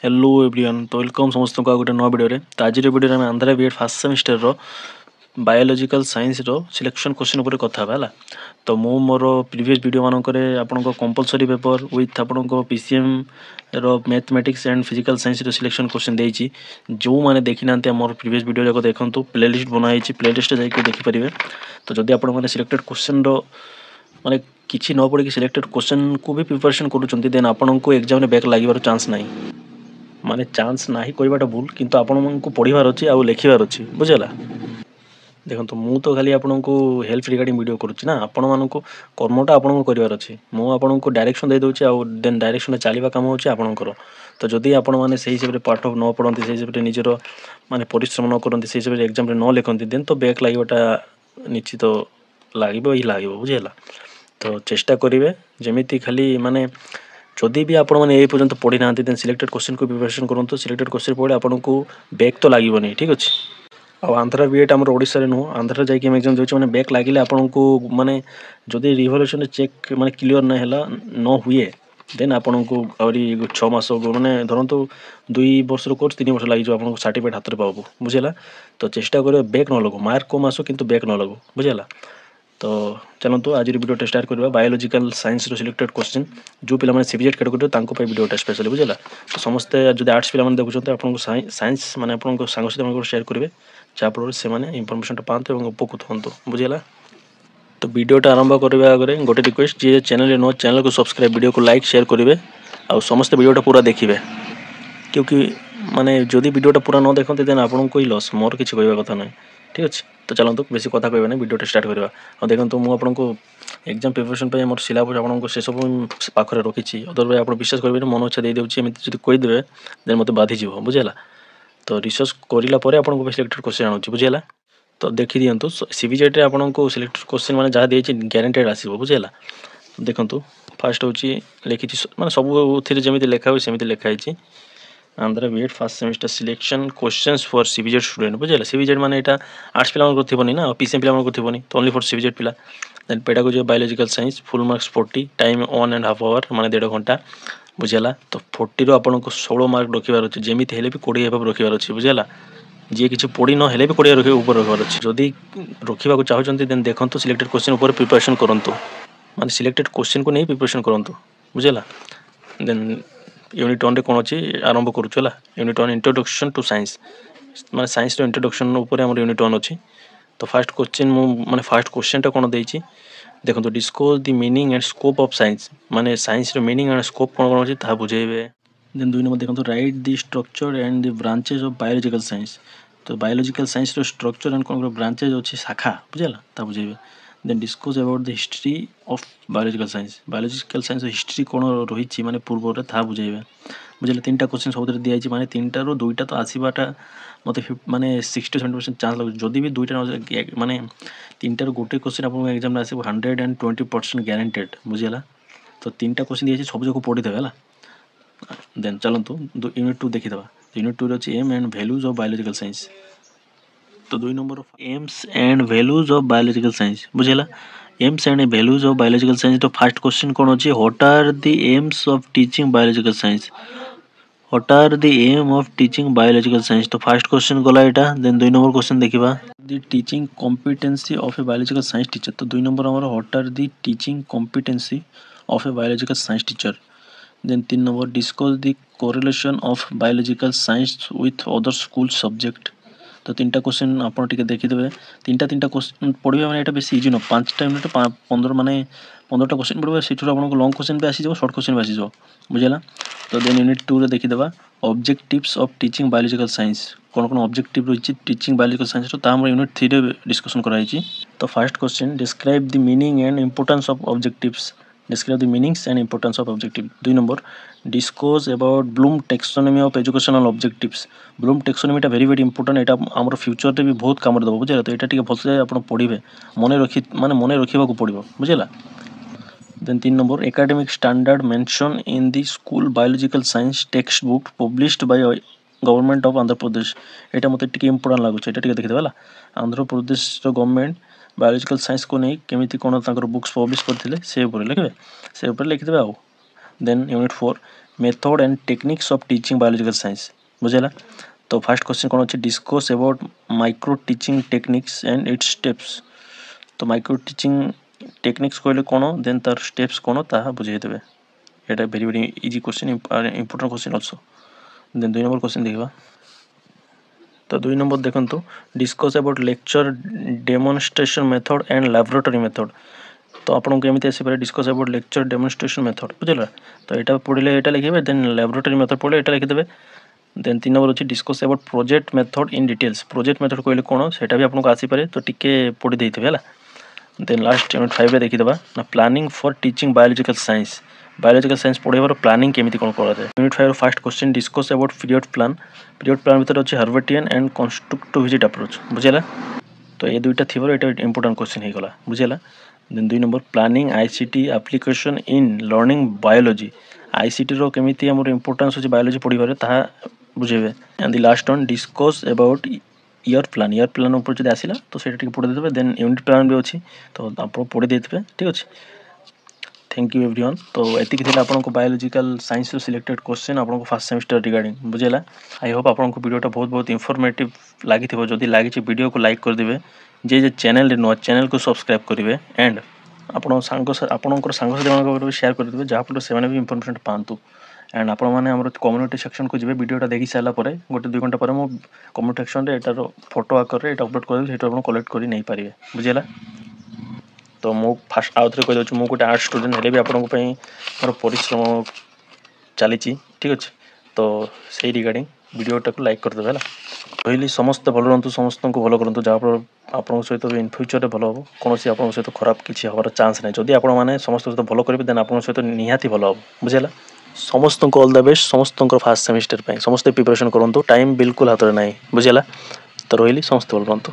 Hello everyone तो welcome समस्त को गोटे नवा वीडियो तो आज वीडियो में आंध्रा बीएड फर्स्ट सेमिस्टर रो बायोलॉजिकल साइंस रो सिलेक्शन क्वेश्चन ऊपर कथा है तो मु मोर प्रीवियस वीडियो मानक आपन कंपलसरी पेपर विथ आपन पीसीएम रो मैथमेटिक्स एंड फिजिकल साइंस रो सिलेक्शन क्वेश्चन देइछि जो माने देखि नांते मोर प्रीवियस वीडियो जाको देखंतु प्लेलिस्ट बनाइछि प्लेलिस्ट जाके देखि परिबे तो जदि आपन माने सिलेक्टेड क्वेश्चन रो माने किछि न पड़ी सिलेक्टेड क्वेश्चन को भी प्रिपरेशन करूछंती देन आपन को एग्जाम रे बैक लागिबार चांस नाही माने चांस ना कहवाटा भूल किंतु आपण को पढ़ार अच्छी आउ लिखार अच्छी बुझेगा देखो तो मु तो खाली आपन को हेल्प रिगार्डिंग वीडियो करुच्ची ना आपण मान कर्मटा आपन को करार अच्छी मुझे को डायरेक्शन दे दूसरी आउ देन डायरेक्शन चलवा कम होची आपणकर तो जदि आपण मैंने से हिसाब से पाठ न पढ़ती से हिसाब से निजर माने परिश्रम न करती से हिसाब से एग्जाम न लिखती देन तो बैक लगवाटा निश्चित लगे ही लगे बुझेगा तो चेष्टा करेंगे जमी खाली माने जदि भी आपण मैंने पर्यंत पढ़ी ना देन सिलेक्टेड क्वेश्चन को प्रिपरेशन करूँ सिलेक्टेड क्वेश्चन पढ़े आपन को बैक तो लगे ठीक अच्छे आंध्रा बीएड आम ओडिशा नुह आंध्रा जाकि एग्जाम देउछ माने बैक लागिले आपन को माने जदि रिवोल्यूशन चेक माने क्लियर न हैला न हुए देन आपन को आउरी 6 मास माने धरंतु 2 वर्ष कोर्स 3 वर्ष लागि आपन को सर्टिफिकेट हाथ रे पाबो बुझेला तो चेष्टा करियो बैक न लगो मार्क कम आसो किंतु बैक न लगो बुझेला तो चलतु आज वीडियो स्टार्ट करवा बायोलॉजिकल साइंस रो सिलेक्टेड क्वेश्चन जो पिला माने सब्जेक्ट कैटेगरी तांको पे वीडियोटा स्पेशली बुझेला तो समस्त जदि आर्ट्स पिला माने देखुछते आपन को साइंस माने आपन को सांग सहित शेयर करेंगे जहाँफल से इनफर्मेशन पाते उपकृत हूँ बुझेगा तो वीडियोटा आरंभ करने आगे गोटे रिक्वेस्ट जी चैनल नो चैनल को सब्सक्राइब वीडियो को लाइक शेयर करेंगे आ समस्त वीडियोटा पूरा देखिए क्योंकि माने जदि वीडियोटा पूरा न देखते देन आपन को ही लॉस मोर किसी कहवा कथा ना ठीक अच्छे तो चलते बेसी कथा कहना वीडियोटा स्टार्ट करवा और देखो मुझे एग्जाम प्रिपरेशन पे मोर सिलेबस आपको से सब पाखे रखी अदरवाइज आप विश्वास करेंगे मन इच्छा देदेवी एमती जब कहीदेवे देन मत बाधिज बुझेगा तो रिसर्च करला आपको सिलेक्टेड क्वेश्चन आणुची बुझेगा तो देखी दिंतु सीबीजेट आपन को सिलेक्टेड क्वेश्चन माने जहाँ देछि ग्यारंटेड आसीबो बुझेला देखंतु फास्ट होची लिखी माने सब थी जमी लिखा हुई सेमती लिखाई Andhra B Ed first semester selection questions for CBZ student बुझेला सीबीजेट माने एटा आर्ट्स पिला मन को ना पीसीएम पिला मन को थिबोनी तो ओनली फॉर सीबीजेट पिला then pedagogy biological science full marks 40 time 1.5 hour माने 1.5 घंटा बुझेला तो 40 रो आपन को 16 मार्क रखिबार अछि जेमिति हेले भी 20 एबव रखिबार अछि बुझेला जी किसी पढ़ी न हेले भी 20 रखिबा ऊपर रखबार अछि जदि रखिबा को चाहछन्ती देन देखंतु सिलेक्टेड क्वेश्चन ऊपर प्रिपरेशन करंतु माने सिलेक्टेड क्वेश्चन को नहीं प्रिपरेशन करंतु बुझेला देन यूनिट 1 रे कोन अछि आरंभ करूछला यूनिट 1 इंट्रोडक्शन टू साइंस माने साइंस रो इंट्रोडक्शन ऊपर हमर यूनिट 1 अछि तो फर्स्ट क्वेश्चन माने फर्स्ट क्वेश्चन टा कोन देछि देखो discuss the meaning and scope of science माने साइंस रो मीनिंग एंड स्कोप कोन अछि ता बुझेबे देन 2 नंबर देखो write the structure and the branches of biological science तो बायोलॉजिकल साइंस रो स्ट्रक्चर एंड कोन ब्रांचेस अछि शाखा बुझेला ता बुझेबे then discuss about the history of biological science history कोन रही माने पूर्व रे था बुझेबे बुझेला तीनटा क्वेश्चन सब दिया जाय माने तीनटा रो दुईटा तो आसीबाटा मते माने 60-70% चांस लागो जदि भी दुईटा माने तीनटा रो गोटे क्वेश्चन आपन एग्जाम में आसीबो 120% गारंटेड बुझेला तो तीनटा क्वेश्चन दिया जाय सब जको पढ़ी देबे हला देन चलंतु यूनिट 2 देखि दबा यूनिट 2 रे अछि aim and values of biological science तो 2 number of aims and values of biological science बुझेला aims and values of biological science तो फर्स्ट क्वेश्चन कोन अछि what are the aims of teaching biological science what are the aim of teaching biological science तो first question गला एटा then 2 number question देखिबा the teaching competency of a biological science teacher तो 2 number हमर what are the teaching competency of a biological science teacher then 3 number discuss the correlation of biological science with other school subject तो तीनटा question आपन टिके देखिदेबे तीनटा question पढ़िबा माने एटा बेसी easy न 5टा मिनिट 15 माने 15टा क्वेश्चन पढ़िबा सेठुर आपन को लॉन्ग क्वेश्चन पे आसी जाबो शॉर्ट क्वेश्चन पे आसी जाबो बुझेला तो देन यूनिट 2 रे देखिदेबा objectives of teaching biological science कोन ऑब्जेक्टिव रहिछि टीचिंग बायोलॉजिकल साइंस तो ता हम यूनिट 3 रे डिस्कशन कराइछि तो first question describe the meaning and importance of objectives describe the meanings and importance of objective 2 number discuss about bloom taxonomy of educational objectives bloom taxonomy टा very very important एटा हमर future रे भी बहुत काम दबो बुझेला तो एटा ठीक भलसे आपण पढिबे मने रखिबा को पड़िबो बुझेला then 3 number academic standard mention in the school biological science text book published by government of Andhra Pradesh एटा मते टिके इंपोर्टेंट लागु छै एटा टिके देखि देबला आंध्र प्रदेश रो गवर्नमेंट बायोलॉजिकल साइंस को नहीं केमिति कोन तांकर बुक्स पब्लिश करथिले से ऊपर लिखबे से ऊपर लिखि देबे आ then unit 4 method and techniques of teaching biological science बुझेला। तो फर्स्ट क्वेश्चन कौन अच्छे discuss about micro teaching techniques and its steps. तो माइक्रो टीचिंग टेक्निक्स कहले कौन देन तार स्टेप्स कौन ताहा बुझे देबे। एटा very very easy question important question also. Then 2 number question देखबा। तो 2 नंबर देखंतु discuss about lecture demonstration method and laboratory method. तो आपन केमिति आसी पारे discuss about lecture demonstration method बुझला। तो एटा पढिले एटा लिखिबे देन लैबोरेटरी मेथड पढिले एटा लिखि देबे। देन 3 नंबर अछि discuss about project method in details. Project method कहले कोन सेटा भी आपन आसी पारे तो टिके पढि देइथिबे हला। देन लास्ट यूनिट 5 रे देखि देबा ना planning for teaching biological science. Biological science पढेबार प्लानिंग केमिति कोन करा जाय। यूनिट 5 रो first question discuss about period plan. Period plan भीतर अछि Herbartian and constructivist approach बुझेला। तो ये दुईटा थिवर एटा इंपोर्टेंट क्वेश्चन हे गला बुझेला। Then 2 number planning ICT application in learning biology. ICT रो केमिति हमर इंपोर्टेंस अछि बायोलॉजी पढिबारे ताहा बुझेबे। And the last one discuss about year plan ऊपर जदि आसिला तो सेटा टिके पढि देबे। देन यूनिट प्लान भी अछि तो आपण पढि देथिबे ठीक अछि। Thank you everyone. तो एति कि आपन को बायोलॉजिकल साइंस रो सिलेक्टेड क्वेश्चन आपन को फर्स्ट सेमेस्टर रिगार्डिंग बुझेला। आई होप आपन को वीडियो बहुत बहुत इंफॉर्मेटिव लागि थिबो। जदि लागि छि वीडियो को लाइक कर दिबे। जे चैनल रे नो चैनल को सब्सक्राइब करिवे एंड आपन सांग आपनकर सांग साथी शेयर कर दिबे जहा पर सेमाने भी इंफॉर्मेशन पांतु। एंड आपण माने हमर कम्युनिटी सेक्शन को जिबे वीडियोटा देखि साला परे गोटे 2 घंटा परे मो कम्युनिटी सेक्शन रे एटारो फोटो आकर रे एटा अपलोड कर देबे। सेटा आपण कलेक्ट करि नै पारिबे बुझेला। तो मो फास्ट आउट रे कह दउछु मो गोटे आर्ट स्टूडेंट हेले भी आपन पई मोर परिश्रम चली ठीक अच्छे। तो सही रिगार्डिंग वीडियोटा को लाइक कर देबे हला। कहली समस्त भल रहतु समस्त को भल करतु जहाँ आपन सहित इन फ्यूचर भल हम कौन आपन सहित खराब किसी हबार चांस ना। जदि आपण मैंने समस्त सहित भल करेंगे देन आपन सहित निहाती भल हम बुझेला। समस्त को ऑल द बेस्ट समस्त फास्ट सेमिस्टर समस्त प्रिपरेशन करूँ टाइम बिल्कुल हाथ में ना बुझेला। तो रही समस्त भल रहतु।